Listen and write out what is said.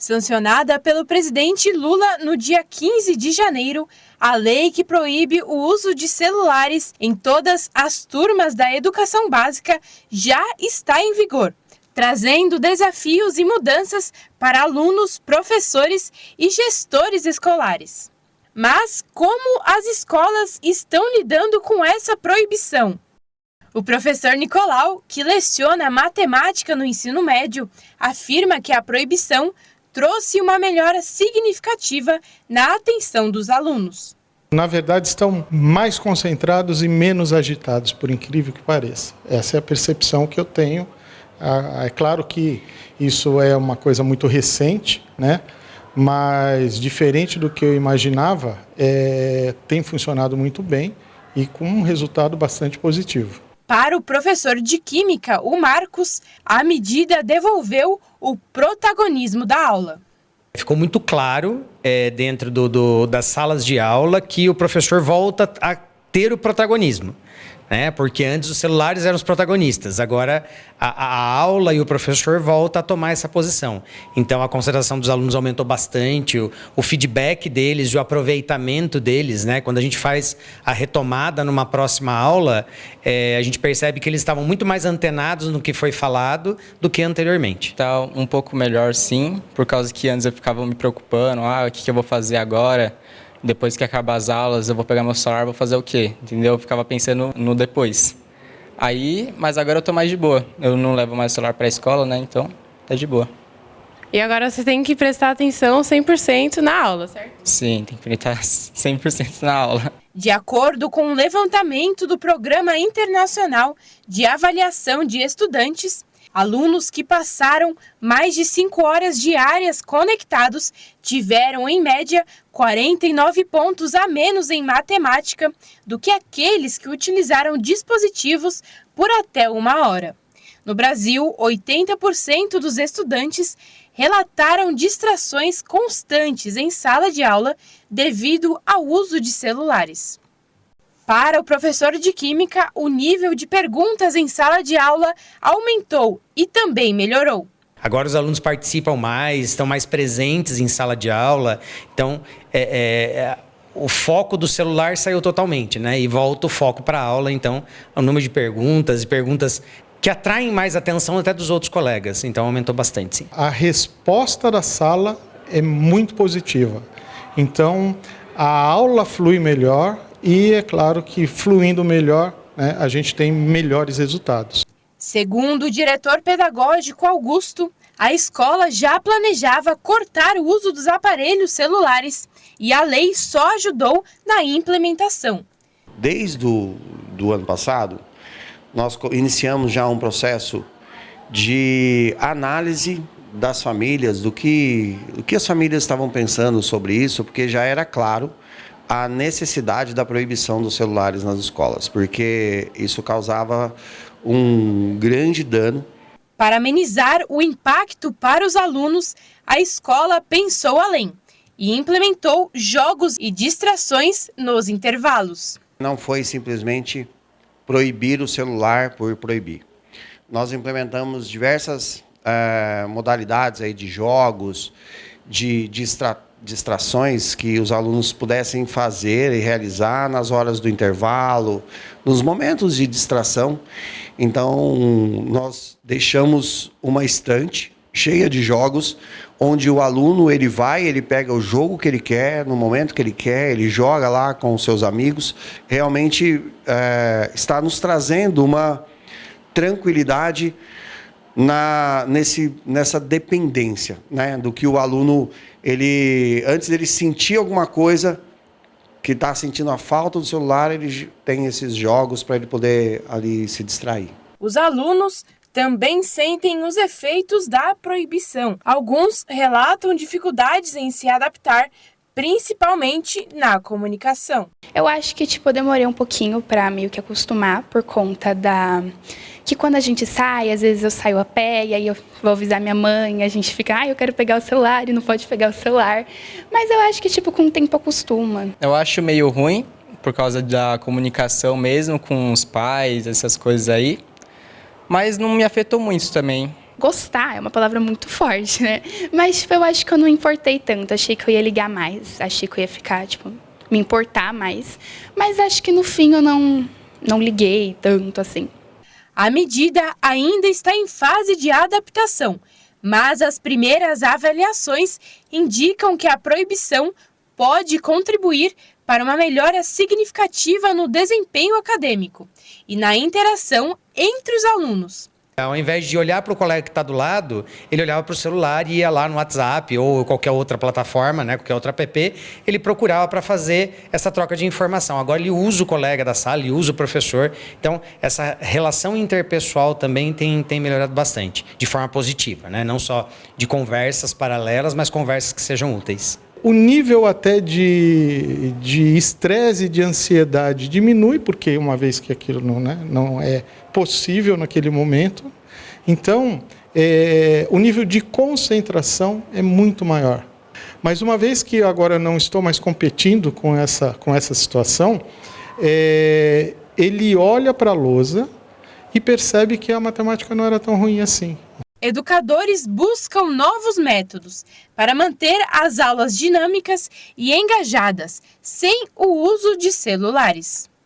Sancionada pelo presidente Lula no dia 15 de janeiro, a lei que proíbe o uso de celulares em todas as turmas da educação básica já está em vigor, trazendo desafios e mudanças para alunos, professores e gestores escolares. Mas como as escolas estão lidando com essa proibição? O professor Nicolau, que leciona matemática no ensino médio, afirma que a proibição trouxe uma melhora significativa na atenção dos alunos. Na verdade, estão mais concentrados e menos agitados, por incrível que pareça. Essa é a percepção que eu tenho. É claro que isso é uma coisa muito recente, né? Mas diferente do que eu imaginava, tem funcionado muito bem e com um resultado bastante positivo. Para o professor de Química, o Marcos, a medida devolveu o protagonismo da aula. Ficou muito claro dentro das salas de aula que o professor volta a ter o protagonismo, né? Porque antes os celulares eram os protagonistas, agora a aula e o professor volta a tomar essa posição. Então a concentração dos alunos aumentou bastante, o feedback deles, o aproveitamento deles, né? Quando a gente faz a retomada numa próxima aula, a gente percebe que eles estavam muito mais antenados no que foi falado do que anteriormente. Está um pouco melhor, sim, por causa que antes eu ficava me preocupando, o que eu vou fazer agora? Depois que acabar as aulas, eu vou pegar meu celular, vou fazer o quê? Entendeu? Eu ficava pensando no depois. Mas agora eu tô mais de boa. Eu não levo mais o celular para a escola, né? Então, tá de boa. E agora você tem que prestar atenção 100% na aula, certo? Sim, tem que prestar 100% na aula. De acordo com um levantamento do Programa Internacional de Avaliação de Estudantes, alunos que passaram mais de 5 horas diárias conectados tiveram, em média, 49 pontos a menos em matemática do que aqueles que utilizaram dispositivos por até 1 hora. No Brasil, 80% dos estudantes relataram distrações constantes em sala de aula devido ao uso de celulares. Para o professor de Química, o nível de perguntas em sala de aula aumentou e também melhorou. Agora os alunos participam mais, estão mais presentes em sala de aula, então o foco do celular saiu totalmente, né? E volta o foco para a aula, então o número de perguntas que atraem mais atenção até dos outros colegas, então aumentou bastante, sim. A resposta da sala é muito positiva, então a aula flui melhor e é claro que fluindo melhor, né, a gente tem melhores resultados. Segundo o diretor pedagógico Augusto, a escola já planejava cortar o uso dos aparelhos celulares e a lei só ajudou na implementação. Desde do ano passado, nós iniciamos já um processo de análise das famílias, do que as famílias estavam pensando sobre isso, porque já era claro a necessidade da proibição dos celulares nas escolas, porque isso causava um grande dano. Para amenizar o impacto para os alunos, a escola pensou além e implementou jogos e distrações nos intervalos. Não foi simplesmente proibir o celular por proibir. Nós implementamos diversas modalidades aí de jogos, de distrações que os alunos pudessem fazer e realizar nas horas do intervalo, nos momentos de distração. Então, nós deixamos uma estante cheia de jogos, onde o aluno ele pega o jogo que ele quer, no momento que ele quer, ele joga lá com os seus amigos. Realmente está nos trazendo uma tranquilidade nessa dependência, né, do que o aluno, antes dele sentir alguma coisa, que está sentindo a falta do celular, ele tem esses jogos para ele poder ali se distrair. Os alunos também sentem os efeitos da proibição. Alguns relatam dificuldades em se adaptar, principalmente na comunicação. Eu acho que eu demorei um pouquinho para meio que acostumar por conta que quando a gente sai, às vezes eu saio a pé e aí eu vou avisar minha mãe, a gente fica, eu quero pegar o celular e não pode pegar o celular. Mas eu acho que com o tempo acostuma. Eu acho meio ruim por causa da comunicação mesmo com os pais, essas coisas aí. Mas não me afetou muito também. gostar é uma palavra muito forte, né? Mas tipo, eu acho que eu não importei tanto. Achei que eu ia ligar mais. Achei que eu ia ficar, tipo, me importar mais. Mas acho que no fim eu não liguei tanto assim. A medida ainda está em fase de adaptação, mas as primeiras avaliações indicam que a proibição pode contribuir para uma melhora significativa no desempenho acadêmico e na interação entre os alunos. Ao invés de olhar para o colega que está do lado, ele olhava para o celular e ia lá no WhatsApp ou qualquer outra plataforma, né, qualquer outra app, ele procurava para fazer essa troca de informação. Agora ele usa o colega da sala, ele usa o professor. Então, essa relação interpessoal também tem melhorado bastante, de forma positiva, né? Não só de conversas paralelas, mas conversas que sejam úteis. O nível até de estresse e de ansiedade diminui, porque uma vez que aquilo não é possível naquele momento. Então, o nível de concentração é muito maior. Mas uma vez que agora não estou mais competindo com essa situação, ele olha para a lousa e percebe que a matemática não era tão ruim assim. Educadores buscam novos métodos para manter as aulas dinâmicas e engajadas, sem o uso de celulares.